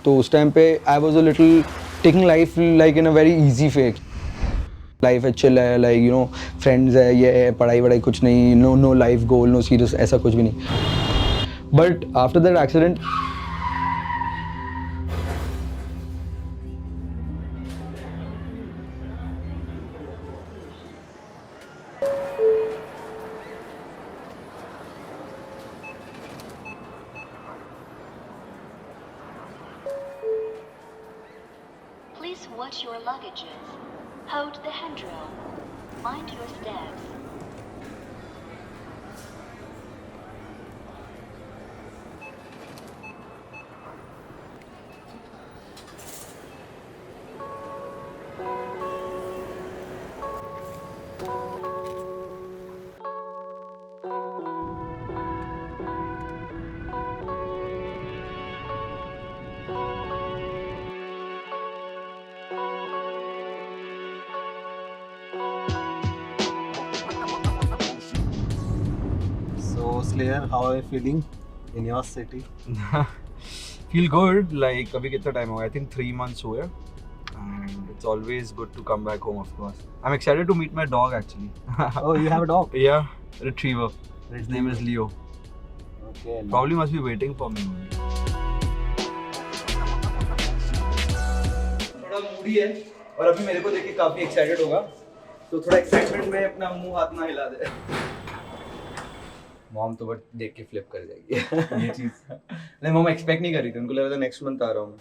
तो उस टाइम पे I was a little taking life like in a very easy fake. Life है, chill है, लाइक यू नो फ्रेंड्स है, ये है, पढ़ाई वढ़ाई कुछ नहीं, no no life goal, no serious, ऐसा कुछ भी नहीं. But after that accident Please watch your luggages. Hold the handrail. Mind your steps. So Slayer, how are you feeling in your city? feel good. Like अभी कितना time हुआ? I think 3 months हुए. And it's always good to come back home, of course. I'm excited to meet my dog actually. Oh, you have a dog? Yeah, retriever. His name is Leo. Okay. Probably must be waiting for me. थोड़ा Moody है और अभी मेरे को देख के काफी excited होगा. तो थोड़ा एक्साइटमेंट में अपना मुंह हाथ ना हिला दे. मॉम तो बट देख के फ्लिप कर जाएगी. ये चीज नहीं, मॉम एक्सपेक्ट नहीं कर रही थी. उनको लग रहा था नेक्स्ट मंथ आ रहा हूँ मैं.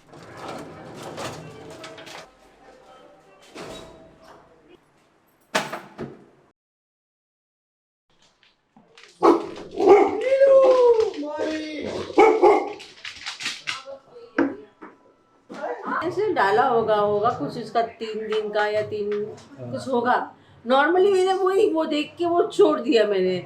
ऐसे डाला होगा कुछ इसका 3 दिन का या 3 कुछ होगा. नॉर्मली मैंने वो देख के वो छोड़ दिया मैंने.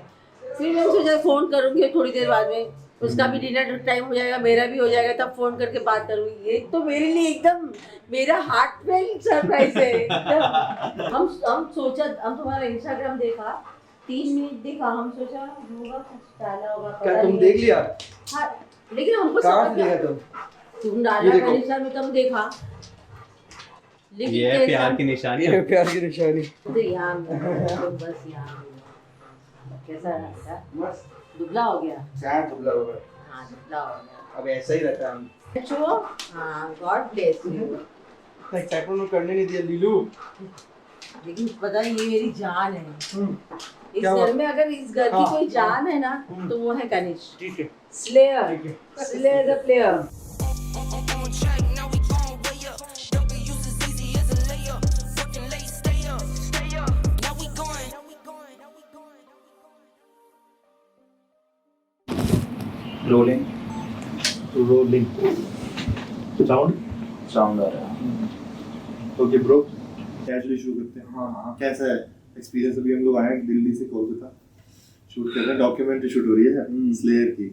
फिर मैंने सोचा फ़ोन करूँगी थोड़ी देर बाद में. उसका भी डिनर टाइम हो जाएगा, मेरा भी हो जाएगा, तब फ़ोन करके बात करूँगी. ये तो मेरे लिए एकदम मेरा हार्टफेल सरप्राइज है एकदम. हम सोचा, हम तुम्हारा इंस्टाग्राम देखा, 3 मिनट देखा, हम सोचा होगा कुछ डाला होगा. क्या तुम देख लिया? हाँ, लेकिन हमको कहाँ समझ से गया देखा तुम? तुम डाला ये देखो. इंस्टा में तुम देखा. लेकिन ये कैसा- प्यार की निशानी ये है. प्यार की निशानी. तो यहाँ बस यहाँ कैसा रहता? मस्त. दुबला हो गया. सैड दुबला हो गया. हाँ, दुबला हो गया. अब ऐसा ही रहता है हम. अच्छो, हाँ, गॉड ब्लेस यू. एक्साइटमेंट करने नहीं दिया लीलू. लेकिन पता है ये मेरी जान है. इस क्या हुआ? घर में अगर इस घर की हाँ. कोई जान है ना तो वो है कनिष. ठीक है. स्लेयर, ठीक है. Slayer the player. Rolling. Rolling. Sound? Sound आ रहा है. Okay bro. कैजुअली शुरू करते हैं. हाँ. कैसा है एक्सपीरियंस? अभी हम लोग आए हैं दिल्ली से कोलकाता. शूट कर रहे हैं, डॉक्यूमेंट्री शूट हो रही है स्लेयर की.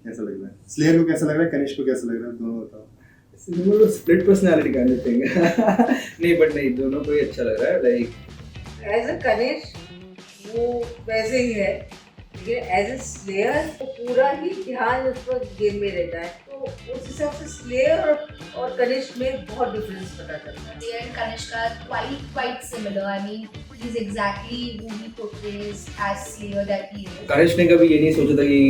कैसा लग रहा है? स्लेयर को कैसा लग रहा है, कनिष्क को कैसा लग रहा है, दोनों बताओ. Split personality kind of thing. नहीं बट नहीं, दोनों को ही अच्छा लग रहा है. लाइक एज अ कनिष वो वैसे ही है, लेकिन एज अ स्लेयर वो पूरा ही ध्यान उस पर गेम में रहता है. तो उस हिसाब से स्लेयर और कनिष में बहुत डिफरेंस पता चलता है. Slayer and Kanishka are quite similar. I mean, he's exactly who he portrays as Slayer that he is. Kanishka ने कभी ये नहीं सोचा था कि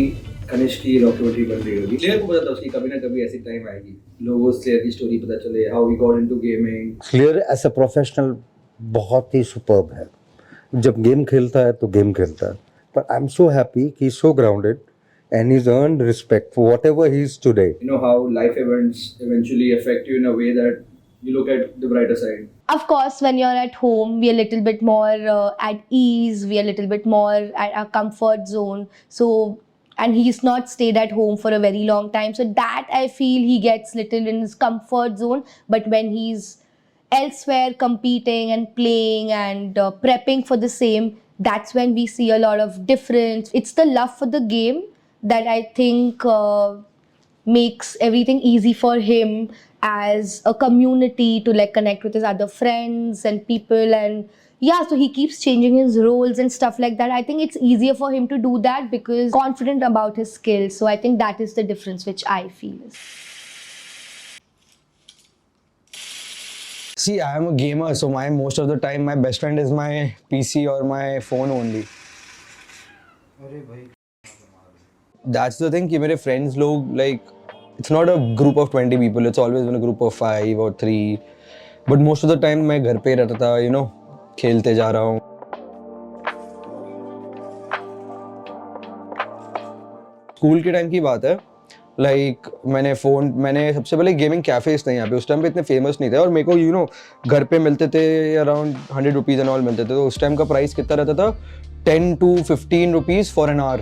कनिष्क की डॉक्यूमेंट्री बन रही होगी. स्लेयर को पता था उसकी कभी ना कभी ऐसी टाइम आएगी, लोगों को स्लेयर की स्टोरी पता चले, how he got into gaming. Slayer as a professional बहुत ही सुपर्ब है. जब गेम खेलता है तो गेम खेलता है. But I'm so happy he's so grounded and he's earned respect for whatever he is today. You know how life events eventually affect you in a way that you look at the brighter side. Of course, when you're at home, we are a little bit more at ease, we are a little bit more at our comfort zone. So, and he's not stayed at home for a very long time. So that I feel he gets little in his comfort zone. But when he's elsewhere competing and playing and prepping for the same, that's when we see a lot of difference. It's the love for the game that I think makes everything easy for him as a community to like connect with his other friends and people. And yeah, so he keeps changing his roles and stuff like that. I think it's easier for him to do that because confident about his skills. So I think that is the difference which I feel is. See, I am a gamer, so my most of the time my best friend is my PC or my phone only. That's the thing कि मेरे friends लोग like it's not a group of 20 people, it's always been a group of 5 or 3. But most of the time मैं घर पे रहता था, you know, खेलते जा रहा हूँ. स्कूल के टाइम की बात है. लाइक मैंने सबसे पहले गेमिंग कैफेज थे यहाँ पे. उस टाइम पे इतने फेमस नहीं थे और मेरे को यू नो घर पे मिलते थे अराउंड 100 रुपीज़ एंड ऑल मिलते थे. तो उस टाइम का प्राइस कितना रहता था 10 to 15 rupees for an hour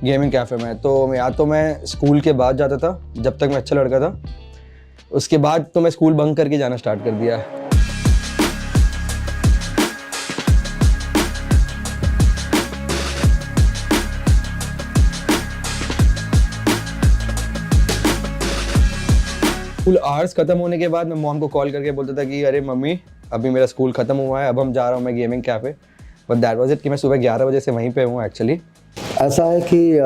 gaming cafe में. तो या तो मैं स्कूल के बाद जाता था जब तक मैं अच्छा लड़का था. उसके बाद तो मैं स्कूल बंक करके जाना स्टार्ट कर दिया. स्कूल आवर्स खत्म होने के बाद मैं मॉम को कॉल करके बोलता था कि अरे मम्मी अभी मेरा स्कूल खत्म हुआ है, अब हम जा रहा हूँ मैं gaming cafe. But that was it कि मैं सुबह 11 बजे से वहीं पे हूँ एक्चुअली. ऐसा है कि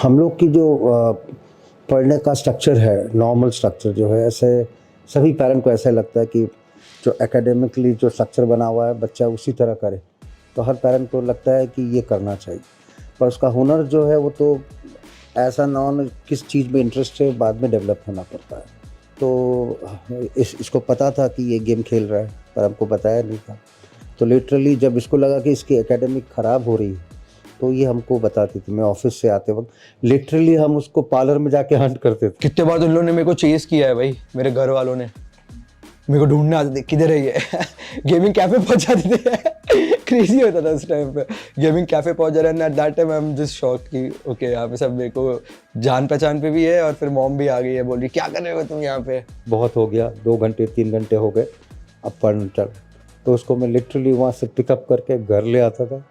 हम लोग की जो पढ़ने का स्ट्रक्चर है, नॉर्मल स्ट्रक्चर जो है, ऐसे सभी पेरेंट को ऐसा लगता है कि जो एकेडमिकली जो स्ट्रक्चर बना हुआ है बच्चा उसी तरह करे. तो हर पेरेंट को लगता है कि ये करना चाहिए, पर उसका हुनर जो है वो तो ऐसा नॉन किस चीज़ में इंटरेस्ट है बाद में डेवलप होना पड़ता है. तो इसको पता था कि ये गेम खेल रहा है पर हमको बताया नहीं था. तो लिटरली जब इसको लगा कि इसकी एकेडमिक ख़राब हो रही है तो ये हमको बताती थी. मैं ऑफिस से आते वक्त लिटरली हम उसको पार्लर में जाके हंट करते थे. कितने बार उन लोगों ने मेरे को चेस किया है भाई. मेरे घर वालों ने मेरे को ढूंढने आते थे किधर है ये. गेमिंग कैफे पहुंचा देते थे. क्रेजी होता था उस टाइम पे. गेमिंग कैफे पहुंच जा रहा है eight that time I am just shocked कि ओके यहाँ पे सब मेरे को जान पहचान पे भी है. और फिर मॉम भी आ गई है, बोल रही क्या कर रहे हो तुम यहाँ पे. बहुत हो गया, 2 घंटे 3 घंटे हो गए, अब पढ़ना चल. तो उसको मैं लिटरली वहाँ से पिकअप करके घर ले आता था.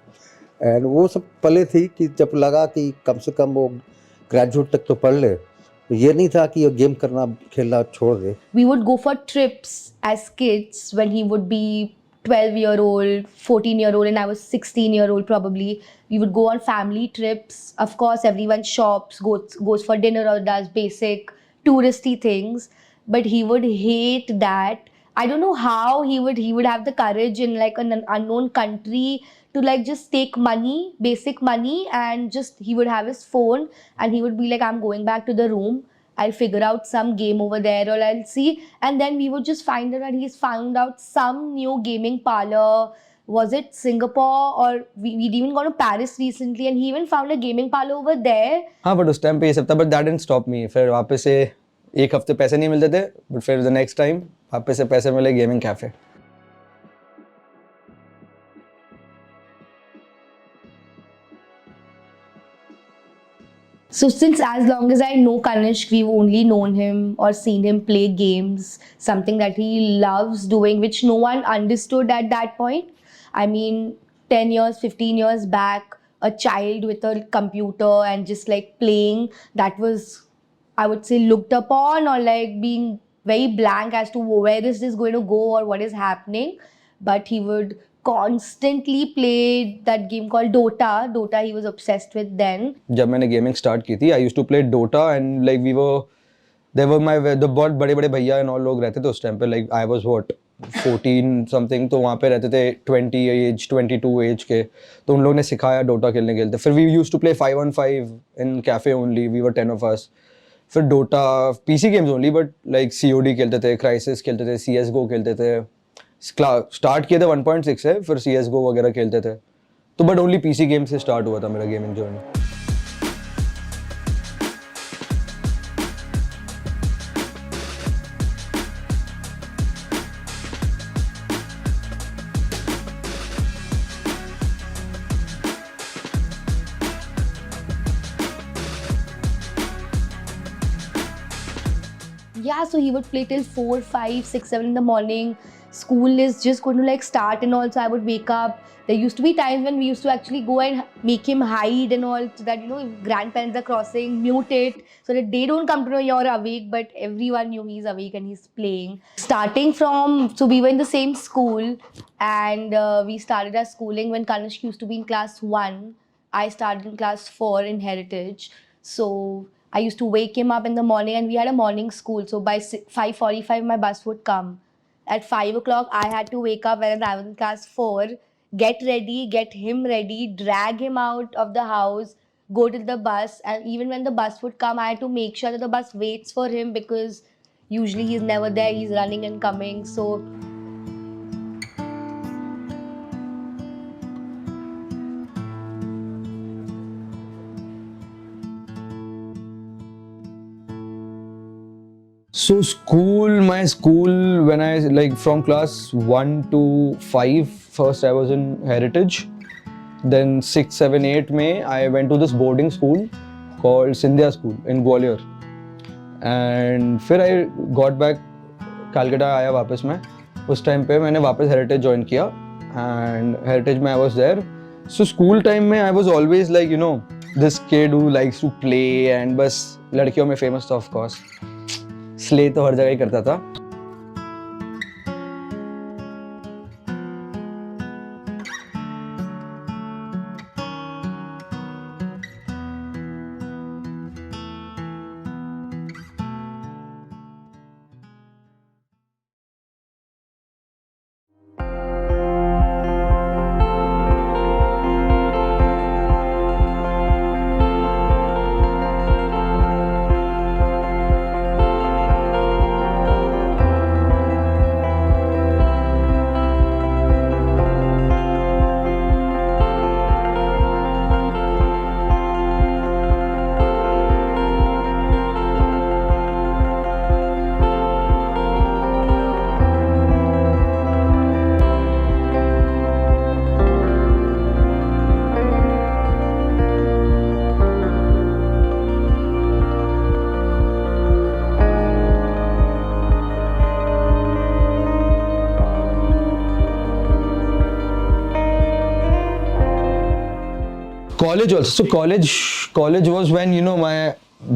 एंड वो सब पले थी कि जब लगा कि कम से कम वो ग्रेजुएट तक तो पढ़ ले. तो ये नहीं था कि ये गेम करना खेलना छोड़ दे. We would go for trips as kids when he would be 12-year-old, 14-year-old, and I was 16-year-old probably. We would go on family trips. Of course, everyone shops, goes for dinner or does basic touristy things. But he would hate that. I don't know how he would have the courage in like an unknown country to like just take money, basic money, and just he would have his phone and he would be like, I'm going back to the room. I'll figure out some game over there or I'll see. And then we would just find out that he's found out some new gaming parlor. Was it Singapore or we'd even gone to Paris recently and he even found a gaming parlor over there. हाँ but उस time पे ये सब था. But that didn't stop me. फिर वापस से एक हफ्ते पैसे नहीं मिलते थे बट फिर द नेक्स्ट टाइम वापस से पैसे मिले gaming cafe. So since as long as I know Kanishk, we've only known him or seen him play games, something that he loves doing, which no one understood at that point. I mean, 10 years, 15 years back, a child with a computer and just like playing, that was, I would say, looked upon or like being very blank as to where is this going to go or what is happening. But he would constantly play that game called Dota. Dota he was obsessed with then. जब मैंने gaming start की थी I used to play Dota and like we were there were my the बहुत बड़े बड़े भैया and all लोग रहते थे उस टाइम पे. Like I was what 14 something. तो वहाँ पे रहते थे 20 एज 22 एज के. तो उन लोगों ने सिखाया डोटा खेलने के लिए. फिर we used to play 5-on-5 in cafe only. We were 10 of us. फिर Dota PC games only but like COD खेलते थे, क्राइसिस खेलते थे, CSGO खेलते थे. स्टार्ट किए थे 1.6 से, फिर CSGO वगैरह खेलते थे. तो बट ओनली पीसी गेम से स्टार्ट हुआ था मेरा gaming journey. Yeah, so he would play till 4, 5, 6, 7 in the morning. School is just going to like start and all, so I would wake up. There used to be times when we used to actually go and make him hide and all, so that, you know, if grandparents are crossing, mute it, so that they don't come to know you're awake, but everyone knew he's awake and he's playing. Starting from, so we were in the same school, and we started our schooling when Kanishk used to be in class 1. I started in class 4 in Heritage. So I used to wake him up in the morning and we had a morning school. So by 5:45 my bus would come at 5 o'clock, I had to wake up when I was in class 4, get ready, get him ready, drag him out of the house, go to the bus. And even when the bus would come, I had to make sure that the bus waits for him because usually he's never there, he's running and coming. So So my school, when I like from class 1 to 5, first I was in Heritage. Then 6, 7, 8 May, I went to this boarding school called Sindhya School in Gwalior. And फिर I got back, Calcutta आया वापस मैं. उस time पे मैंने वापस Heritage join किया. And Heritage में I was there. So school time में I was always like, you know, this kid who likes to play and बस लड़कियों में famous था of course. स्ले तो हर जगह ही करता था. College also. So college was when, you know, my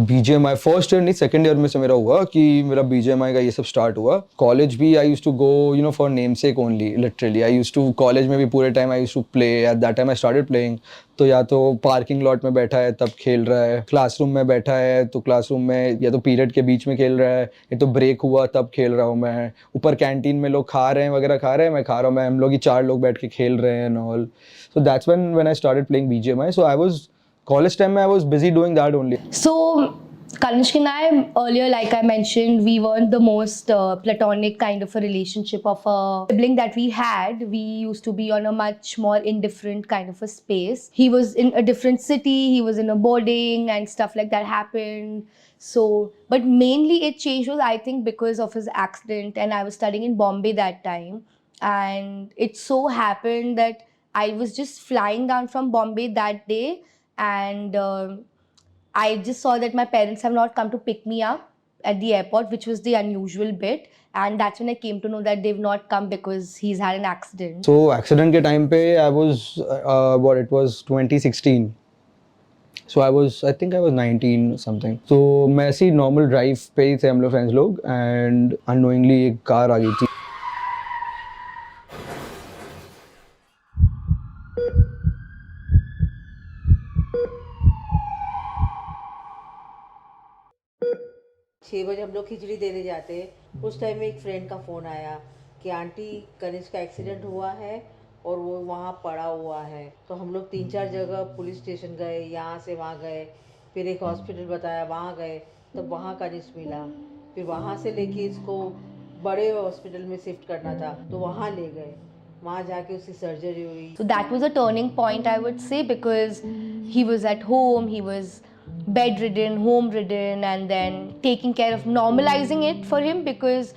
BGMI first year नहीं second year में से मेरा हुआ कि मेरा BGMI का ये सब start हुआ. College भी I used to go, you know, for namesake only, literally. I used to college में भी पूरे time I used to play. At that time I started playing. तो या तो parking lot में बैठा है तब खेल रहा है, classroom में बैठा है तो classroom में या तो period के बीच में खेल रहा है, या तो break हुआ तब खेल रहा हूँ मैं. ऊपर canteen में लोग खा रहे हैं वगैरह खा रहे हैं, मैं खा रहा हूँ, मैं हम लोग ही 4 लोग बैठ के खेल रहे हैं and all. So that's when I started playing BGMI. So I was college time I was busy doing that only. So, Kanishk and I, earlier, like I mentioned, we weren't the most platonic kind of a relationship of a sibling that we had. We used to be on a much more indifferent kind of a space. He was in a different city, he was in a boarding and stuff like that happened. So, but mainly it changed was, I think, because of his accident, and I was studying in Bombay that time. And it so happened that I was just flying down from Bombay that day, and I just saw that my parents have not come to pick me up at the airport, which was the unusual bit. And that's when I came to know that they've not come because he's had an accident. So accident के time पे I was it was 2016. So I think I was 19 or something. So मैं ऐसी normal drive पे ही थे हम लोग friends लोग, and unknowingly एक car आ गई थी. छः बजे हम लोग खिचड़ी देने जाते हैं. उस टाइम में एक फ्रेंड का फ़ोन आया कि आंटी कनिष्क का एक्सीडेंट हुआ है और वो वहाँ पड़ा हुआ है. तो हम लोग 3-4 जगह पुलिस स्टेशन गए, यहाँ से वहाँ गए, फिर एक हॉस्पिटल बताया, वहाँ गए, तब वहाँ कनिष्क मिला. फिर वहाँ से लेके इसको बड़े हॉस्पिटल में शिफ्ट करना था तो वहाँ ले गए. वहाँ जाके उसकी सर्जरी हुई. So that was a turning point, I would say, because he was at home, he was bedridden, home-ridden, and then taking care of normalizing it for him, because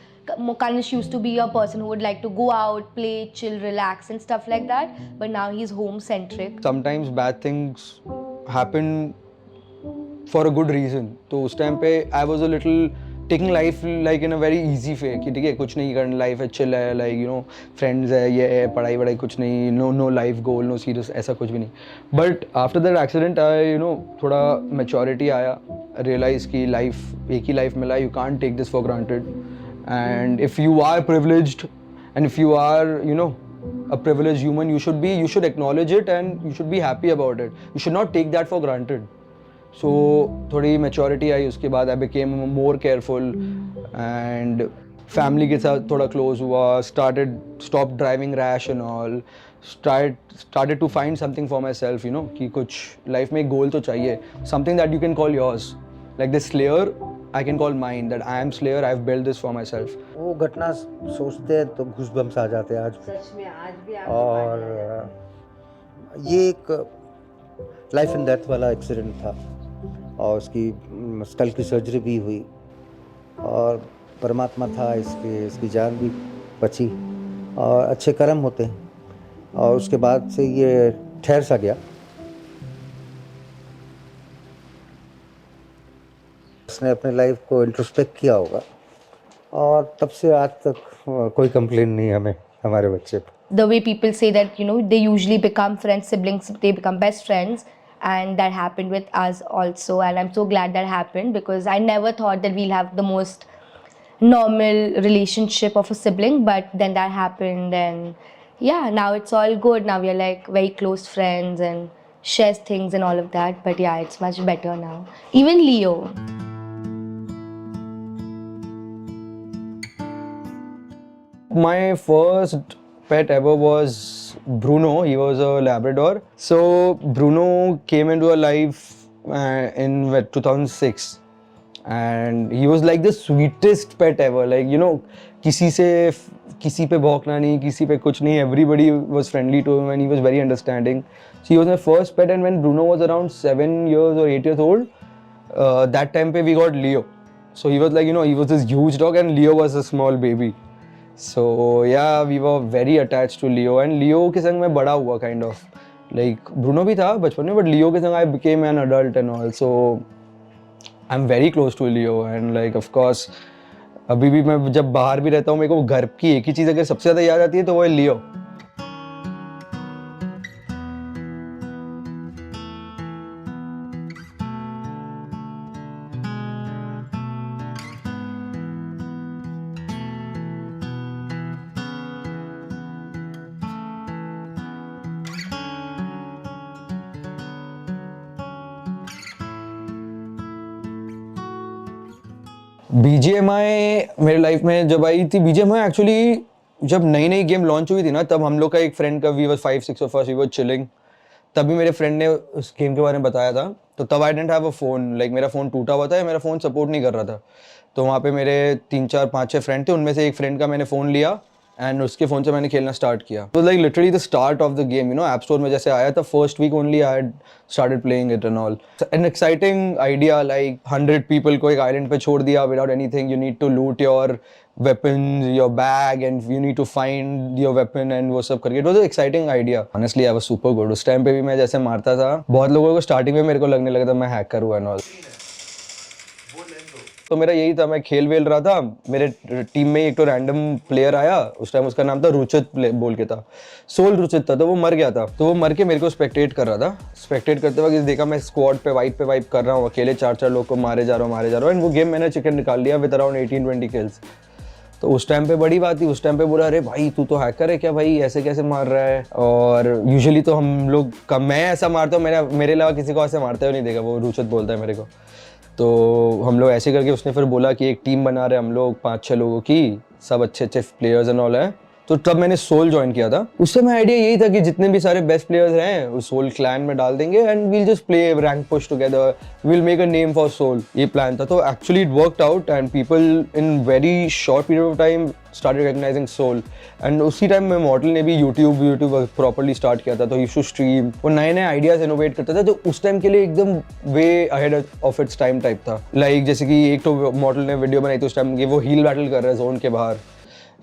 Kanish used to be a person who would like to go out, play, chill, relax and stuff like that, but now he's home-centric. Sometimes bad things happen for a good reason. तो उस time पे I was a little taking life like in a very easy way कि ठीक है कुछ नहीं करना, life है, chill है, like you know friends है, ये है, पढ़ाई वढ़ाई कुछ नहीं, no life goal, no serious, ऐसा कुछ भी नहीं. But after that accident I थोड़ा maturity आया, realize कि life एक ही life मिला, you can't take this for granted. And if you are privileged and if you are a privileged human, you should acknowledge it and you should be happy about it. You should not take that for granted. So थोड़ी maturity आई उसके बाद I became more careful and family के साथ थोड़ा close हुआ, stop driving rash and all, started to find something for myself, you know, कि कुछ life में एक गोल तो चाहिए, something that you can call yours, like this Slayer I can call mine, that I am Slayer, I've built this for myself. वो घटना सोचते हैं तो गूज़बम्स आ जाते हैं आज भी। सच में आज भी आप और ये एक लाइफ एंड डेथ वाला एक्सीडेंट था और उसकी स्कल की सर्जरी भी हुई और परमात्मा था, इसकी जान भी बची और अच्छे कर्म होते हैं और उसके बाद से ये ठहर सा गया। उसने अपनी लाइफ को इंट्रोस्पेक्ट किया होगा और तब से आज तक कोई कंप्लेन नहीं है हमें हमारे बच्चे पर। The way people say that, you know, they usually become friends, siblings, they become best friends, and that happened with us also, and I'm so glad that happened because I never thought that we'll have the most normal relationship of a sibling, but then that happened, and yeah, now it's all good. Now we are like very close friends and share things and all of that, but yeah, it's much better now. Even Leo. My first pet ever was Bruno. He was a Labrador. So Bruno came into our life in 2006, and he was like the sweetest pet ever. Like, you know, किसी पे भौंकना नहीं, किसी पे कुछ नहीं. Everybody was friendly to him, and he was very understanding. So he was my first pet, and when Bruno was around 7 years or 8 years old, that time we got Leo. So he was like, you know, he was this huge dog, and Leo was a small baby. So yeah, we were very attached to Leo, and Leo के संग मैं बड़ा हुआ kind of. Like Bruno भी था बचपन में, but Leo के संग I became an adult and all. So I'm very close to Leo, and like of course अभी भी मैं जब बाहर भी रहता हूँ, मेरे को घर की एक ही चीज़ अगर सबसे ज़्यादा याद आती है तो वो है लियो. BGMI मेरे लाइफ में जब आई थी, BGMI एक्चुअली जब नई नई गेम लॉन्च हुई थी ना, तब हम लोग का एक फ्रेंड का we were 5-6 of us, we were chilling, तभी मेरे फ्रेंड ने उस गेम के बारे में बताया था. तो तब I didn't have a phone, like मेरा फ़ोन टूटा हुआ था या मेरा फ़ोन सपोर्ट नहीं कर रहा था. तो वहाँ पे मेरे 3-4-5-6 फ्रेंड थे, उनमें से एक फ्रेंड का मैंने फ़ोन लिया एंड उसके फ़ोन से मैंने खेलना स्टार्ट किया. तो like literally the start of the game, you know, app store में जैसे आया था first week only I had started playing it and all. An exciting idea, like 100 people को एक आइलैंड पे छोड़ दिया without anything. You need to loot your weapons, your bag, and you need to find your weapon and वो सब करके. It was an exciting idea. Honestly, I was super good. उस time पे भी मैं जैसे मारता था, बहुत लोगों को स्टार्टिंग में मेरे को लगने लगा था मैं हैकर हुआ एंड ऑल. तो मेरा यही था, मैं खेल वेल रहा था, मेरे टीम में एक तो रैंडम प्लेयर आया, उस टाइम उसका नाम था रुचित बोल के था, सोल रुचित था. तो वो मर गया था, तो वो मर के मेरे को स्पेक्टेट कर रहा था. स्पेक्टेट करते वक्त देखा मैं स्क्वाड पे वाइप कर रहा हूँ, अकेले 4-4 लोग को मारे जा रहा हूँ एंड वो गेम मैंने चिकन निकाल लिया विद अराउंड 18-20 किल्स. तो उस टाइम पे बड़ी बात थी, उस टाइम पे बोला अरे भाई तू तो हैकर है क्या भाई, ऐसे कैसे मार रहा है. और यूजुअली तो हम लोग मैं ऐसा मारता हूँ, मेरे अलावा किसी को ऐसे मारते हुए नहीं देखा. वो रुचित बोलता है मेरे को. तो हम लोग ऐसे करके उसने फिर बोला कि एक टीम बना रहे हम लोग 5-6 लोगों की, सब अच्छे प्लेयर्स एंड ऑल है. तो तब मैंने सोल ज्वाइन किया था. उस समय आइडिया यही था कि जितने भी सारे बेस्ट प्लेयर्स हैं उस सोल क्लैन में डाल देंगे and we'll just play rank push together, we'll make a name for Soul. ये प्लान था. तो actually it worked out and people in very short period of time started recognising Soul. And उसी time में Mortal ने भी YouTube properly start किया था. तो यू शुड स्ट्रीम, वो नए आइडियाज इनोवेट करता था. तो उस टाइम के लिए एकदम way ahead of its time type था. लाइक जैसे कि एक तो मॉडल ने वीडियो बनाई थी उस टाइम की, वो हील बैटल कर रहा है जोन के बाहर,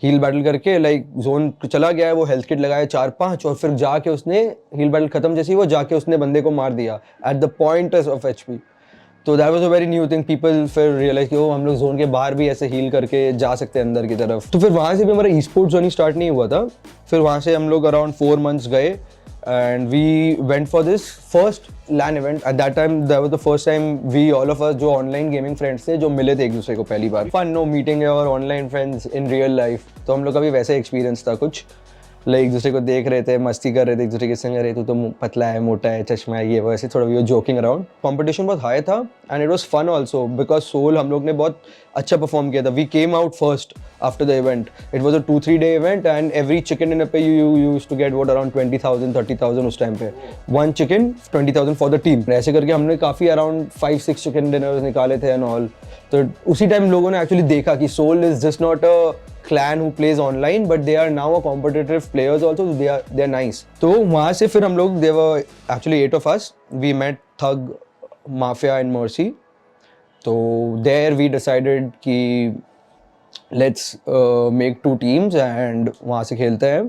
हील बैटल करके लाइक जोन चला गया है, वो हेल्थ किट लगाया 4-5 और फिर जाके उसने हील बैटल खत्म जैसे ही वो जाके उसने बंदे को मार दिया at the point of HP. तो that was a very new thing. People फिर रियलाइज कि हम लोग जोन के बाहर भी ऐसे हील करके जा सकते हैं अंदर की तरफ. तो फिर वहाँ से भी हमारा ई स्पोर्ट्स जर्नी स्टार्ट नहीं हुआ था. फिर वहाँ से हम लोग अराउंड 4 months गए and we went for this first LAN event. At that time that was the first time we all of us जो online gaming friends थे जो मिले थे एक दूसरे को पहली बार. Fun, no meeting और online friends in real life. तो हम लोग का भी वैसा एक्सपीरियंस था कुछ. लाइक एक दूसरे को देख रहे थे, मस्ती कर रहे थे एक दूसरे के संग, रहे तू तो पतला है, मोटा है, चश्मा है, ये वैसे थोड़ा वी जोकिंग अराउंड. कंपटीशन बहुत हाई था and it was fun also because so हम लोग ने बहुत अच्छा परफॉर्म किया था. We came out first after the event. It was a 2-3 day event and every chicken dinner पे you used to get what around 20,000 30,000 उस टाइम पे. One chicken 20,000 for the team. ऐसे करके हमने काफ़ी अराउंड 5-6 चिकन डिनर्स निकाले थे and all. तो उसी टाइम लोगों ने एक्चुअली देखा कि Soul is just not a clan who plays online but they are now a competitive players also, so they are nice. तो वहाँ से फिर हम लोग, there were actually 8 of us, we met Thug, Mafia and Mercy. तो there we decided कि let's make 2 teams and वहाँ से खेलते हैं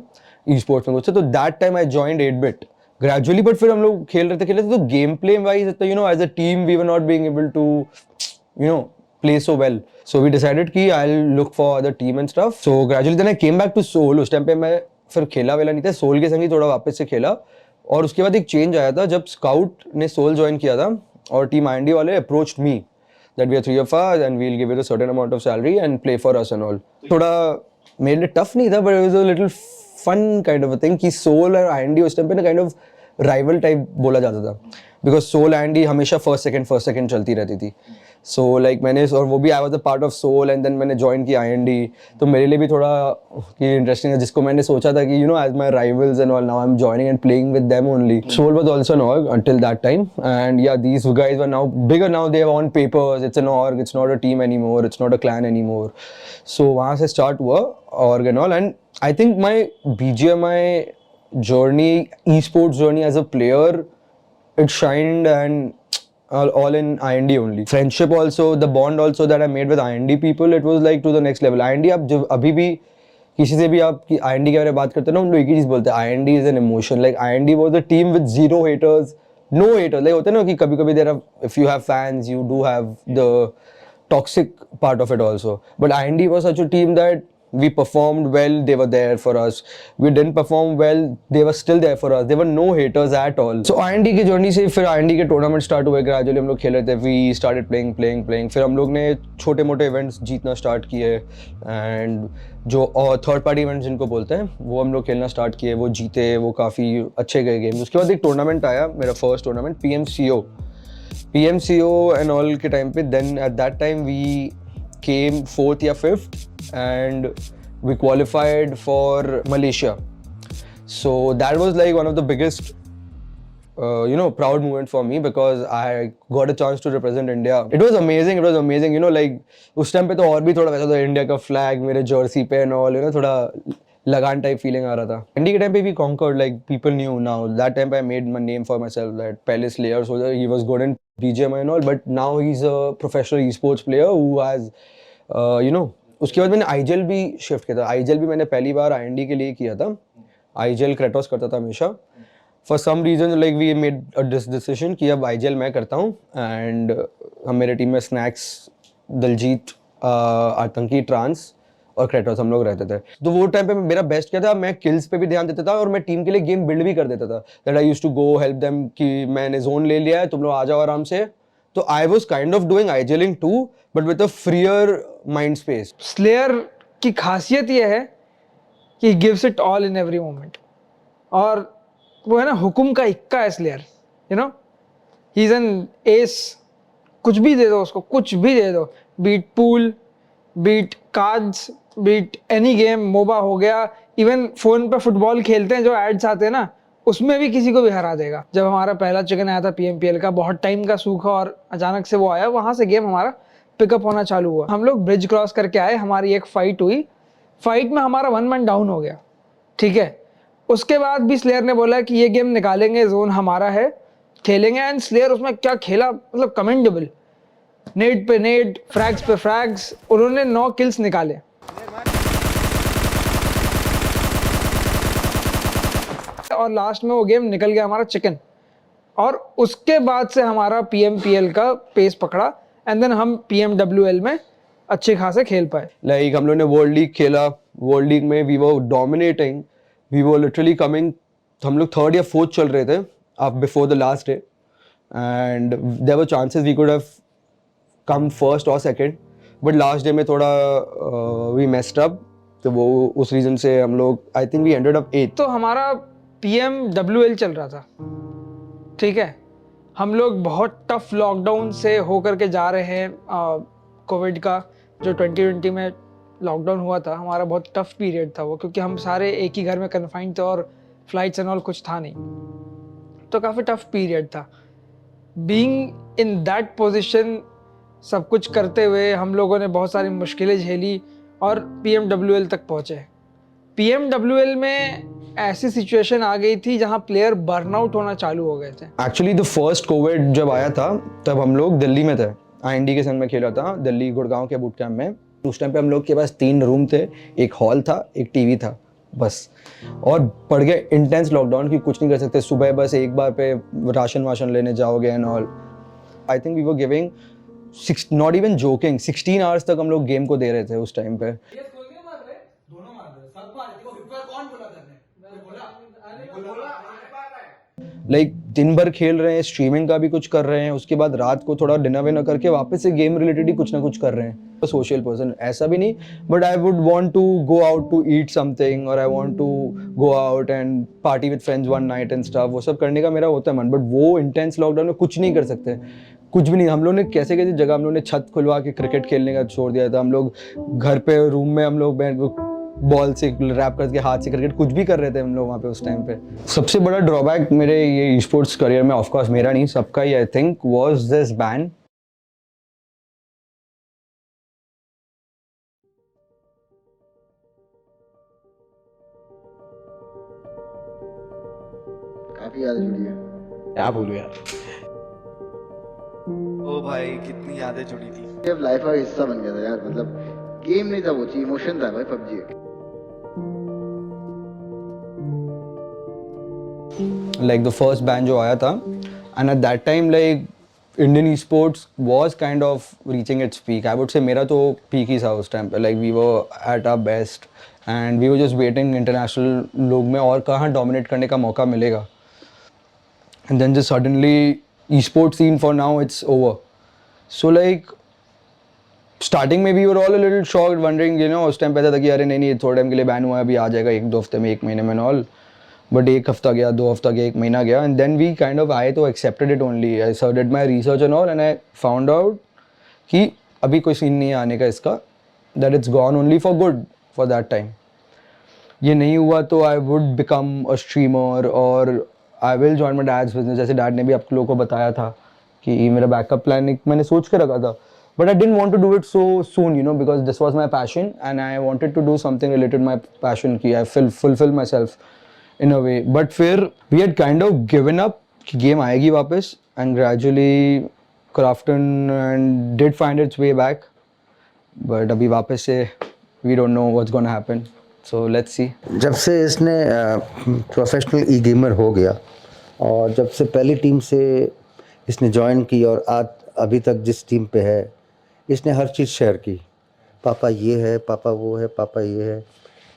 e-sports में कुछ. तो that time I joined 8-bit gradually, but फिर हम लोग खेल रहे थे तो game play wise, you know, as a team we were not being able to, you know, play so well. So we decided कि I'll look for other team and stuff. So gradually then I came back to Soul. उस time पे मैं फिर खेला वेला नहीं था, soul के संग ही थोड़ा वापस से खेला. और उसके बाद एक चेंज आया था जब स्काउट ने सोल ज्वाइन किया था और टीम IND वाले approached me that we are 3 of us and we'll give you a certain amount of salary and play for us and all. थोड़ा मेरे लिए टफ नहीं था but it was a little fun kind of a thing कि Soul और IND उस time पे ना काइंड ऑफ राइवल टाइप बोला जाता था बिकॉज सोल IND हमेशा फर्स्ट सेकंड चलती रहती थी. सो लाइक मैंने, और वो भी I was a part of Soul and then मैंने ज्वाइन किया IND. तो मेरे लिए भी थोड़ा इंटरेस्टिंग है, जिसको मैंने सोचा था कि you know as my rivals and all, now I am joining and playing with them only. Soul was also an org until that time and yeah, these guys were now bigger. Now they are on papers, it's an org, it's not a team anymore, it's not a clan anymore. So वहाँ से start हुआ org and all. And I think my BGMI journey, esports journey as a player, it shined and all in IND only. Friendship also, the bond also that I made with IND people, it was like to the next level. IND आप जब अभी भी किसी से भी आप IND के बारे में बात करते हो ना, हम लोग एक ही चीज़ बोलते हैं, IND is an emotion. Like IND was a team with 0 haters, no haters. Like होते हैं ना कि कभी-कभी there are, if you have fans, you do have the toxic part of it also. But IND was such a team that we performed well, they were there for us. We didn't perform well, they were still there for us. There were no haters at all. So IND की journey से फिर IND के tournament start हुए. Gradually हम लोग खेल रहे थे. We started playing. फिर हम लोग ने छोटे मोटे इवेंट्स जीतना स्टार्ट किए एंड जो और थर्ड पार्टी इवेंट्स जिनको बोलते हैं वो हम लोग खेलना स्टार्ट किए. वो जीते, वो काफ़ी अच्छे गए गेम्स. उसके बाद एक टूर्नामेंट आया, मेरा first tournament PMCO and all के टाइम पे. Then at that time we came 4th या 5th and we qualified for Malaysia. So that was like one of the biggest you know, proud moment for me because I got a chance to represent India. It was amazing, you know, like उस time पे तो और भी थोड़ा वैसा था, India का flag मेरे जर्सी पे and all, you know, थोड़ा लगान टाइप फीलिंग आ रहा था. इंडिया के टाइम पे भी conquered, like people knew now. That time I made my name for myself, that पहले Slayer soldier, he was good in BGMI and all, but now he's a professional esports player who has you know. उसके बाद मैंने IGL भी shift किया था. IGL भी मैंने पहली बार IND के लिए किया था. IGL क्रेटोस करता था हमेशा. For some reason like we made a decision कि अब IGL मैं करता हूँ एंड हम मेरे टीम में स्नैक्स, दलजीत, आतंकी, ट्रांस और क्रेटोस हम लोग रहते थे. तो वो टाइम पे मेरा बेस्ट क्या था, मैं किल्स पे भी ध्यान देता था और मैं टीम के लिए गेम बिल्ड भी कर देता था. That I used to go help them कि मैंने जोन ले लिया है, तुम लोग आ जाओ आराम से. तो I was kind of doing IGLing too but with a freer mind space. Slayer की खासियत ये है कि gives it all in every moment. और वो है ना, हुकुम का इक्का है slayer, you know, he is an ace. कुछ भी दे दो उसको, कुछ भी दे दो, beat pool, beat cards, beat any game, MOBA हो गया, इवन फोन पे फुटबॉल खेलते हैं जो एड्स आते हैं ना, उसमें भी किसी को भी हरा देगा. जब हमारा पहला चिकन आया था PMPL का, बहुत टाइम का सूखा और अचानक से वो आया, वहाँ से गेम हमारा पिकअप होना चालू हुआ. हम लोग ब्रिज क्रॉस करके आए, हमारी एक फाइट हुई. फाइट में हमारा 1 man डाउन हो गया, ठीक है. उसके बाद भी स्लेयर ने बोला कि ये गेम निकालेंगे, जोन हमारा है, खेलेंगे. एंड स्लेयर उसमें क्या खेला, मतलब कमेंडेबल. नेट पे नेट, फ्रैग्स पे फ्रैग्स, उन्होंने 9 किल्स निकाले. और लास्ट में वो गेम निकल गया हमारा चिकन. और उसके बाद से हमारा PMPL का पेस पकड़ा एंड देन हम PMWL में अच्छे खासे खेल पाए. लाइक हम लोग ने वर्ल्ड लीग खेला. वर्ल्ड लीग में we were dominating, we were literally coming, हम लोग 3rd या 4th चल रहे थे अब before the last day and there were chances we could have come 1st और 2nd, बट लास्ट डे में थोड़ा वी मेस्ड अप तो वो उस रीज़न से हम लोग I think we ended up 8th। तो हमारा PMWL चल रहा था, ठीक है। हम लोग बहुत टफ लॉकडाउन से होकर के जा रहे हैं। कोविड का जो 2020 में लॉकडाउन हुआ था, हमारा बहुत टफ पीरियड था वो, क्योंकि हम सारे एक ही घर में कन्फाइंड थे और फ्लाइट्स एंड ऑल कुछ था नहीं, तो काफ़ी टफ पीरियड था। बीइंग इन दैट पोजीशन, सब कुछ करते हुए हम लोगों ने बहुत सारी मुश्किलें झेली और PMWL तक पहुँचे। PMWL में ऐसी सिचुएशन आ गई थी जहाँ प्लेयर बर्नआउट होना चालू हो गए थे। एक्चुअली द फर्स्ट कोविड जब आया था तब हम लोग दिल्ली में थे, IND के संग में खेला था दिल्ली गुड़गांव के बूट कैंप में। उस टाइम पे हम लोग के पास 3 रूम थे, एक हॉल था, एक TV था बस, और पड़ गए इंटेंस लॉकडाउन की कुछ नहीं कर सकते। सुबह बस एक बार पे राशन वाशन लेने जाओगे and all. I think we were giving not even joking 16 hours तक हम लोग गेम को दे रहे थे उस टाइम पे। लाइक दिन भर खेल रहे हैं, स्ट्रीमिंग का भी कुछ कर रहे हैं, उसके बाद रात को थोड़ा डिनर विनर करके वापस से गेम रिलेटेड ही कुछ ना कुछ कर रहे हैं। सोशल पर्सन ऐसा भी नहीं, but I would want to go out to eat something, और I want to go out and party with friends one night and stuff, वो सब करने का मेरा होता है मन। बट वो इंटेंस लॉकडाउन में कुछ नहीं कर सकते, कुछ भी नहीं। हम लोग ने कैसे कैसे जगह हम लोग ने छत खुलवा के क्रिकेट खेलने का छोड़ दिया था। हम लोग घर पे रूम में हम लोग बॉल से रैप करके हाथ से क्रिकेट कुछ भी कर रहे थे हम लोग वहाँ पे उस टाइम पे। सबसे बड़ा ड्रॉबैक मेरे ये स्पोर्ट्स करियर में, ऑफ कोर्स मेरा नहीं सबका ही I think, was this ban. काफी यादें जुड़ी है। क्या बोलूं यार। ओ भाई कितनी यादें जुड़ी थी। अब लाइफ का हिस्सा बन गया था यार, मतलब गेम नहीं था वो चीज, इमोशन था भाई PUBG। Like the first ban जो आया था, and at that time like Indian esports was kind of reaching its peak. I would say मेरा तो peak ही था उस टाइम पे। Like we were at our best and we were just waiting international लोग में और कहाँ dominate करने का मौका मिलेगा। And then just suddenly esports scene for now it's over. So like starting में we were all a little shocked, wondering you know उस टाइम पे ऐसा था कि अरे नहीं थोड़े टाइम के लिए बैन हुआ है, अभी आ जाएगा 1-2 हफ्ते में, 1 महीने में all। बट 1 हफ्ता गया, 2 हफ्ता गया, 1 महीना गया, and then we kind of I तो accepted it only. I did my research and all and I found out कि अभी कोई सीन नहीं है आने का इसका, that it's gone only for good for that time. ये नहीं हुआ तो I would become a streamer और I will join my dad's business. जैसे डैड ने भी आप लोगों को बताया था कि मेरा बैकअप प्लान एक मैंने सोच के रखा था, but I didn't want to do it so soon you know, because this was my passion and I wanted to do something related my passion की I fulfil myself in a way. But फिर we had kind of given up कि game आएगी वापस, and gradually Krafton and did find its way back. But अभी वापस से we don't know what's gonna happen. So let's see. जब से इसने प्रोफेशनल ई गेमर हो गया और जब से पहली टीम से इसने ज्वाइन की और आज अभी तक जिस टीम पे है, इसने हर चीज़ शेयर की। पापा ये है, पापा वो है, पापा ये है,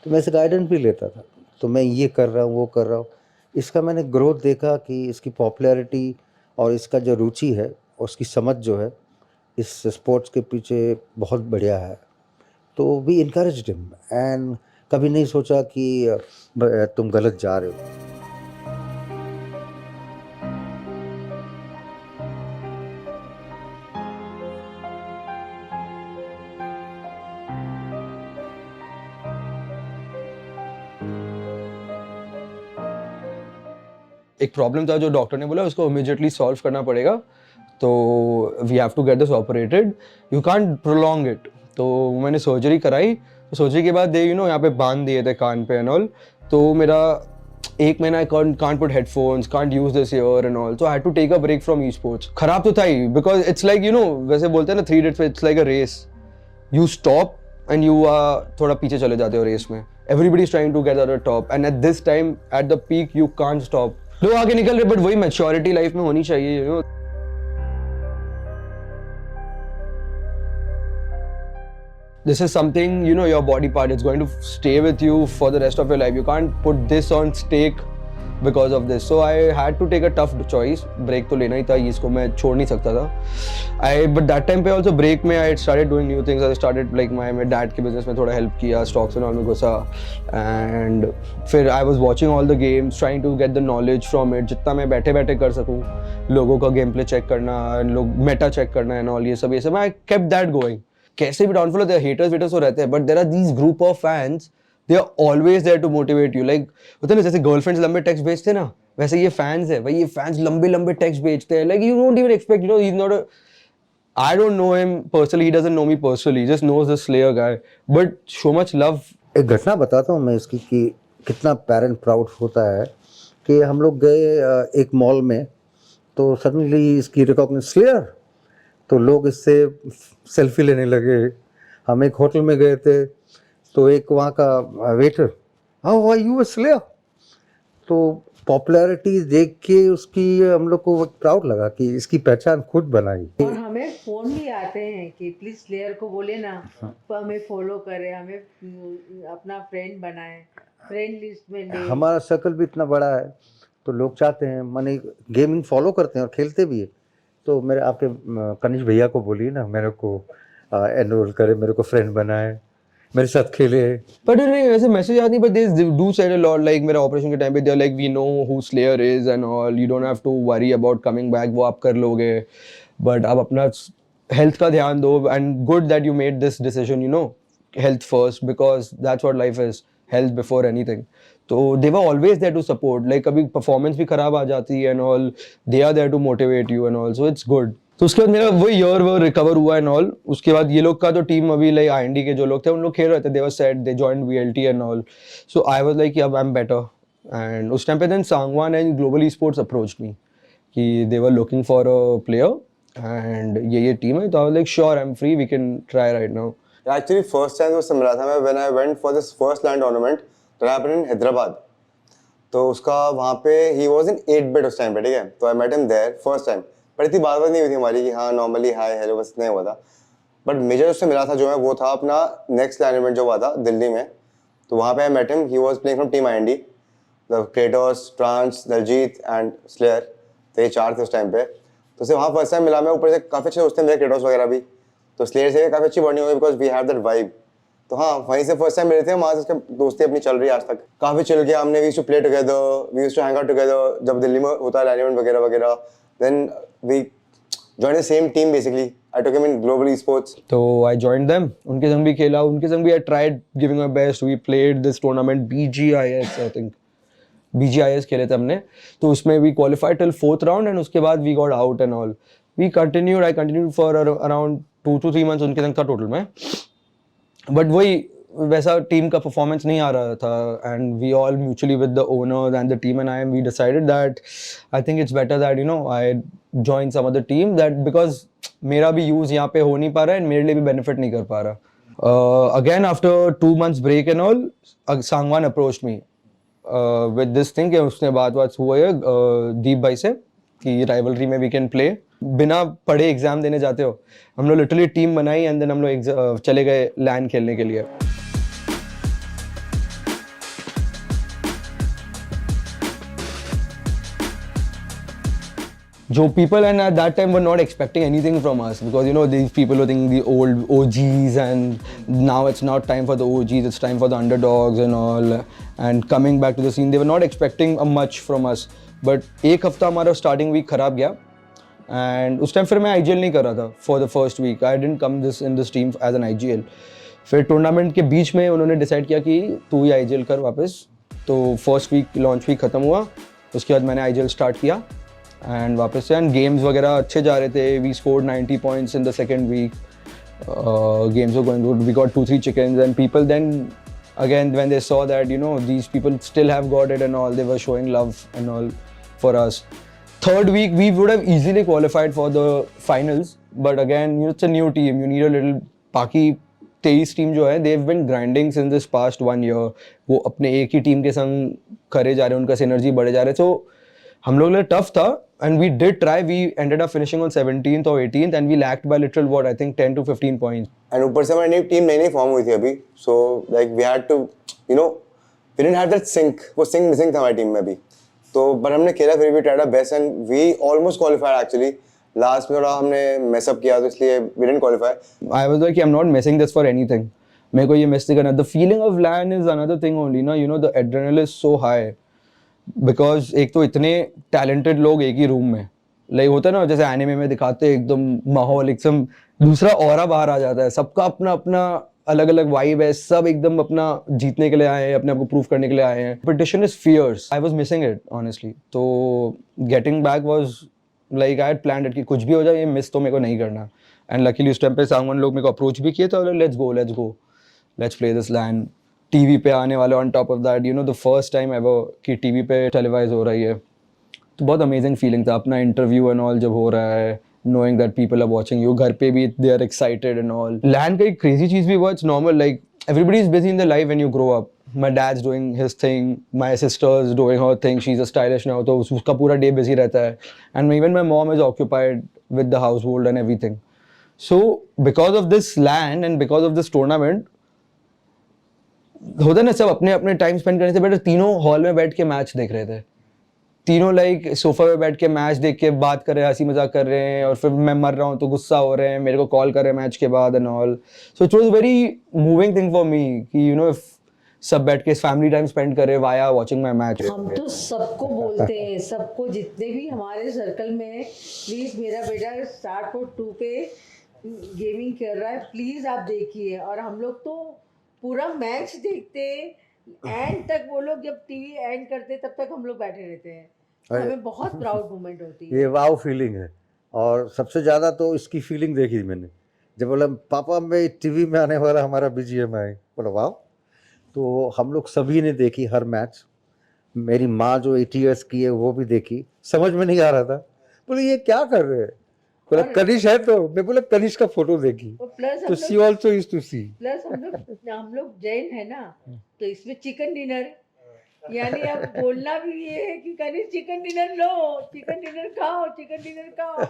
तो मैं इससे गाइडेंस भी लेता था। तो मैं ये कर रहा हूँ, वो कर रहा हूँ। इसका मैंने ग्रोथ देखा कि इसकी पॉपुलैरिटी और इसका जो रुचि है और उसकी समझ जो है इस स्पोर्ट्स के पीछे बहुत बढ़िया है। तो वी इनकरेज्ड हिम एंड कभी नहीं सोचा कि तुम गलत जा रहे हो। एक प्रॉब्लम था जो डॉक्टर ने बोला उसको इमीडिएटली सॉल्व करना पड़ेगा, तो we have to get this operated, you can't prolong it. तो मैंने सर्जरी कराई, तो सर्जरी के बाद दे यू नो यहाँ पे बांध दिए थे कान पे एंड ऑल। तो मेरा 1 महीना I can't put headphones, can't use this ear and all, so I had to take a break from esports. खराब तो था ही, because it's like you know वैसे बोलते हैं ना 3 idiots, it's like a race, you stop and you थोड़ा पीछे चले जाते हो रेस में। Everybody is trying to get at the top and at this time at the peak you can't stop. लोग आगे निकल रहे, बट वही मैच्योरिटी लाइफ में होनी चाहिए you know. This is something, you know, your body part, it's going to stay with you for the rest of your life. You can't put this on stake because of this. So I had to take a tough choice. Break तो लेना ही था, इसको मैं छोड़ नहीं सकता था. But that time पे also break में I started doing new things. I started like my dad के business में थोड़ा help किया, stocks and all में घुसा, and फिर I was watching all the games, trying to get the knowledge from it. जितना मैं बैठे बैठे कर सकूँ, लोगों का गेम प्ले चेक करना, लोग मेटा चेक करना and all ये सब I kept that going. कैसे भी डाउनफॉल होते हैं, haters तो रहते हैं, but there are these group of fans. They are always there to motivate you. Like होता है ना, जैसे गर्लफ्रेंड्स लंबे टेक्स्ट भेजते हैं ना, वैसे ये फैंस है भाई. ये फैंस लंबे लंबे टेक्स्ट भेजते हैं. Like you don't even expect, he's not a, I don't know him personally, he doesn't know me personally, he just knows the Slayer guy, but so much love. एक घटना बताता हूँ मैं इसकी कि कितना पेरेंट प्राउड होता है कि हम लोग गए एक मॉल में, तो सडनली इसकी रिकॉग्निशन स्लेयर, तो लोग इससे सेल्फी लेने लगे. हम एक होटल में गए थे, तो एक वहाँ का waiter, how are you a Slayer. तो पॉपुलैरिटी देख के उसकी हम लोग को प्राउड लगा कि इसकी पहचान खुद बनाई. और हमें फोन भी आते हैं कि प्लीज स्लेयर को बोले ना, तो हमें फॉलो करे, हमें अपना फ्रेंड बनाए, फ्रेंड लिस्ट में ले. हमारा सर्कल भी इतना बड़ा है, तो लोग चाहते हैं, माने गेमिंग फॉलो करते हैं और खेलते भी है. तो मेरे आपके कनिष भैया को बोलिए ना, मेरे को एनरोल करे, मेरे को फ्रेंड बनाए, मेरे साथ खेले. But नहीं, वैसे मैसेज आती, but they do say a lot. Like मेरे ऑपरेशन के टाइम पे they're like, we know who Slayer is and all, you don't have to worry about coming back, वो आप कर लोगे, but आप अपना health का ध्यान दो. And good that you made this decision, health first, because that's what life is, health before anything. तो they were always there to support. Like कभी performance भी खराब आ जाती है and all, they are there to motivate you and all, so it's good. तो उसके बाद मेरा वो ईयर वो रिकवर हुआ एंड ऑल. उसके बाद ये लोग का तो टीम अभी लाइक IND के जो लोग थे, उन लोग खेल रहे थे, they were set, they joined VLT and all. So I was like अब आई एम बेटर. एंड उस टाइम पे then Sangwan and global sports approached me कि they were looking for a player and ये टीम है. तो I was like sure, I am free, we can try right now. Actually first time उससे मिला था मैं when I went for this first LAN tournament that happened in Hyderabad. तो उसका वहाँ पे ही वाज इन 8-bit उस टाइम पे, ठीक है. तो I met him there first time, पर इतनी बात नहीं हुई थी हमारी कि हाँ नॉर्मली हाय हेलो बस इतना हुआ था. बट मेजर उससे मिला था जो है वो था अपना नेक्स्ट लैंड इवेंट जो हुआ था दिल्ली में. तो वहाँ पे I met him, he was playing from team IND, मतलब Kratos, Trance, Daljeet and Slayer, तो ये 4 थे उस टाइम पे. तो उससे वहाँ फर्स्ट टाइम मिला मैं. ऊपर से काफ़ी अच्छे दोस्त थे मेरे, क्रेटोस वगैरह भी. तो स्लेयर से काफ़ी अच्छी बॉन्डिंग हुई because we have that vibe. तो हाँ वहीं से फर्स्ट टाइम मिले थे, वहाँ से उसके दोस्ती अपनी चल रही है आज तक. काफ़ी चिल किया हमने, we used to play together, we used to hang out together जब दिल्ली में होता है लैंड इवेंट वगैरह वगैरह. Then we joined the same team basically. I took him in global esports. So I joined them. उनके संग भी खेला, उनके संग भी I tried giving my best. We played this tournament BGIS, I think. BGIS खेले थे हमने. तो उसमें we qualified till 4th round and उसके बाद we got out and all. I continued for around 2 to 3 months उनके संग था टोटल में. But वही वैसा टीम का परफॉर्मेंस नहीं आ रहा था. And we all mutually with the owners and the team and we decided that I think it's better that I join some other team, that because मेरा भी यूज़ यहाँ पे हो नहीं पा रहा है एंड मेरे लिए भी बेनिफिट नहीं कर पा रहा. Again after 2 months break and all, Sangwan approached me with this thing. उसने बात हुआ है दीप भाई से कि राइवलरी में वी कैन प्ले. बिना पढ़े एग्जाम देने जाते हो. हम लोग लिटरली टीम बनाई एंड देन हम लोग चले गए लैन खेलने के लिए. जो people and at that time were not expecting anything from us because these people were thinking the old OGs and now it's not time for the OGs, it's time for the underdogs and all, and coming back to the scene they were not expecting much from us. But एक हफ्ता हमारा starting week खराब गया and उस time फिर मैं IGL नहीं कर रहा था for the first week. I didn't come in this team as an IGL. फिर टूर्नामेंट के बीच में उन्होंने डिसाइड किया कि तू ही IGL कर वापस. तो फर्स्ट वीक लॉन्च वीक ख़त्म हुआ, उसके बाद मैंने IGL स्टार्ट किया एंड वापस से. एंड गेम्स वगैरह अच्छे जा रहे थे. We scored 90 points in the second week. Games were going good. We got 2-3 chickens and people then again when they saw that these people still have got it and all, they were showing love and all for us. Third week we would have easily qualified for the finals, but again it's a new team, you need a little. बाकी 23 team जो है they've been grinding since this past 1 year. वो अपने एक ही team के संग करे जा रहे हैं, उनका सिनर्जी बढ़े जा रहे हैं. तो हम लोग लिए टफ था and we did try. We ended up finishing on 17th or 18th and we lacked by literal what I think 10 to 15 points. And ऊपर से हमारी टीम नई फॉर्म हुई थी अभी, so like we had to we didn't have that sync. वो sync missing था हमारी टीम में अभी. तो पर हमने खेला, फिर भी tried our best and we almost qualified actually. Last में थोड़ा हमने मेसअप किया तो इसलिए we didn't qualify. I was like, I'm not missing this for anything. मेरे को ये मिस नहीं करना. The feeling of LAN is another thing only, ना. You know, the adrenaline is so high because एक तो इतने talented लोग एक ही रूम में, लाइक होता है ना जैसे एनिमे में दिखाते हैं, एकदम माहौल एकदम दूसरा ऑरा बाहर आ जाता है. सबका अपना अपना अलग अलग वाइब है, सब एकदम अपना जीतने के लिए आए हैं, अपने आप को प्रूव करने के लिए आए हैं. Competition is fierce. I was missing it honestly. तो getting back was like I had planned it कि कुछ भी हो जाए ये मिस तो मेरे को नहीं करना. एंड लकीली उस टाइम पे सामवन लोग मेरे को अप्रोच भी किए थे, let's go let's play this land. TV पे आने वाले, on top of that you know the first time ever कि टीवी पे टेलीवाइज हो रही है. तो बहुत अमेजिंग फीलिंग था. अपना इंटरव्यू एंड ऑल जब हो रहा है, knowing that people are watching you, घर पे भी they are excited and all. LAN का एक crazy चीज़ भी हुआ, it's normal, like everybody is busy in their life when you grow up. My dad's doing his thing, my sister's doing her thing, she's a stylish now, तो उसका पूरा day busy रहता है. And even my mom is occupied with the household and everything. So because of this LAN and because of this tournament, होता है ना सब अपने अपने टाइम स्पेंड करने से बेटर तीनों हॉल में बैठ के मैच देख रहे थे. तीनों लाइक सोफा पे बैठ के मैच देख के बात कर रहे हैं, हंसी मजाक कर रहे हैं, और फिर मैं मर रहा हूँ तो गुस्सा हो रहे हैं, मेरे को कॉल कर रहे हैं मैच के बाद and all. So it was very moving thing for me कि यू नो इफ सब बैठ के फैमिली टाइम स्पेंड करे वाया वाचिंग माय मैच. हम तो सबको बोलते हैं, सबको जितने भी हमारे सर्कल में है, प्लीज़ मेरा बेटा स्टार2 पे गेमिंग कर रहा है, प्लीज़ आप देखिए. और हम लोग तो पूरा मैच देखते एंड तक. वो लोग जब टीवी एंड करते तब तक हम लोग बैठे रहते हैं. हमें बहुत प्राउड मोमेंट होती है. ये वाव फीलिंग है. और सबसे ज़्यादा तो इसकी फीलिंग देखी मैंने जब बोला पापा मैं टीवी में आने वाला हमारा BGMI, बोला वाव. तो हम लोग सभी ने देखी हर मैच. मेरी माँ जो 80 years की है वो भी देखी. समझ में नहीं आ रहा था, बोले ये क्या कर रहे हैं. बोला कनिष है, तो मैं बोला कनिष का फोटो देखी तो see also used to see. Plus हम लोग जैन है ना, तो इसमें चिकन डिनर, यानी अब बोलना भी ये है कि कनिष चिकन डिनर लो, चिकन डिनर खाओ.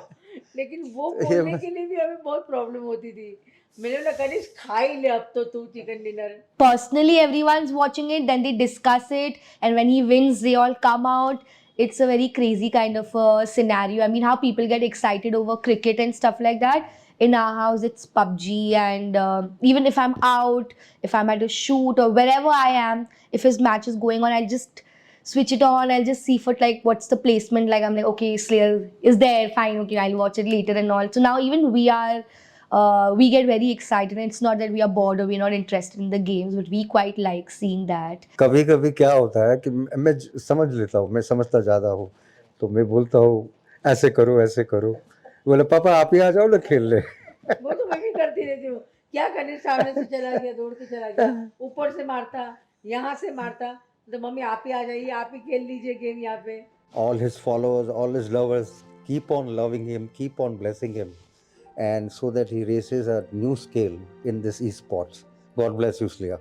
लेकिन वो बोलने के लिए भी हमें बहुत प्रॉब्लम होती थी. मैंने बोला कनिष खा ही ले अब तो तू chicken dinner. Personally, everyone's watching it, then they discuss it, and when he wins, they all come out. It's a very crazy kind of a scenario. I mean, how people get excited over cricket and stuff like that. In our house, it's PUBG, and even if I'm out, if I'm at a shoot or wherever I am, if his match is going on, I'll just switch it on. I'll just see for like what's the placement. Like I'm like, okay, Slayer is there, fine, okay, I'll watch it later and all. So now even we get very excited, and it's not that we are bored or we're not interested in the games, but we quite like seeing that. कभी कभी क्या होता है कि मैं समझ लेता हूँ, मैं समझता ज़्यादा हूँ, तो मैं बोलता हूँ ऐसे करो. बोले पापा आप ही आ जाओ ना खेल ले. वो तो मैं भी करती रहती हूँ. क्या कनिष सामने से चला गया, दौड़ के चला गया, ऊपर से मारता, यहाँ से मारता, तो मम्मी आप ही आ जाइए, आप ही खेल लीजिए गेम यहाँ पे. All his followers, all his lovers keep on loving him, keep on blessing him, and so that he races a new scale in this esports. God bless you, Slayer.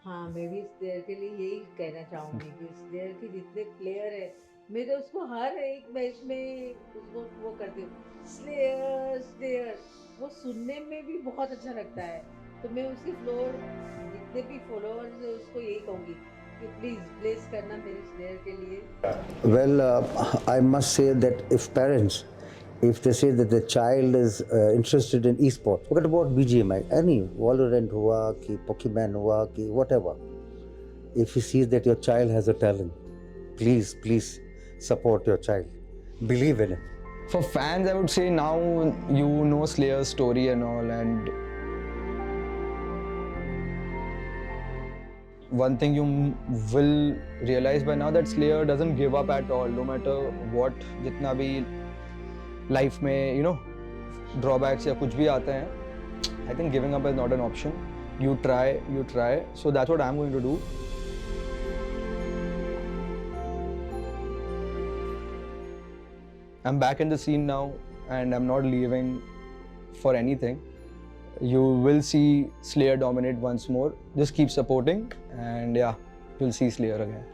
हाँ, मैं भी स्लेयर के लिए यही कहना चाहूँगी कि स्लेयर के जितने प्लेयर है, मैं तो उसको हर एक मैच में उसको वो करती हूँ, स्लेयर. वो सुनने में भी बहुत अच्छा लगता है. तो मैं उसके फ्लोर जितने भी फॉलोअर्स है उसको यही कहूँगी कि प्लीज़ ब्लेस करना मेरे स्लेयर के लिए. Well, I must say that if parents, if they say that the child is interested in esports, forget about BGMI, any Valorant हुआ कि Pokemon हुआ कि whatever, if he sees that your child has a talent, please support your child, believe in it. For fans, I would say now you know Slayer's story and all, and one thing you will realize by now that Slayer doesn't give up at all, no matter what. जितना भी life में you know drawbacks या कुछ भी आते हैं, I think giving up is not an option. You try. So that's what I'm going to do. I'm back in the scene now, and I'm not leaving for anything. You will see Slayer dominate once more. Just keep supporting, and yeah, you'll see Slayer again.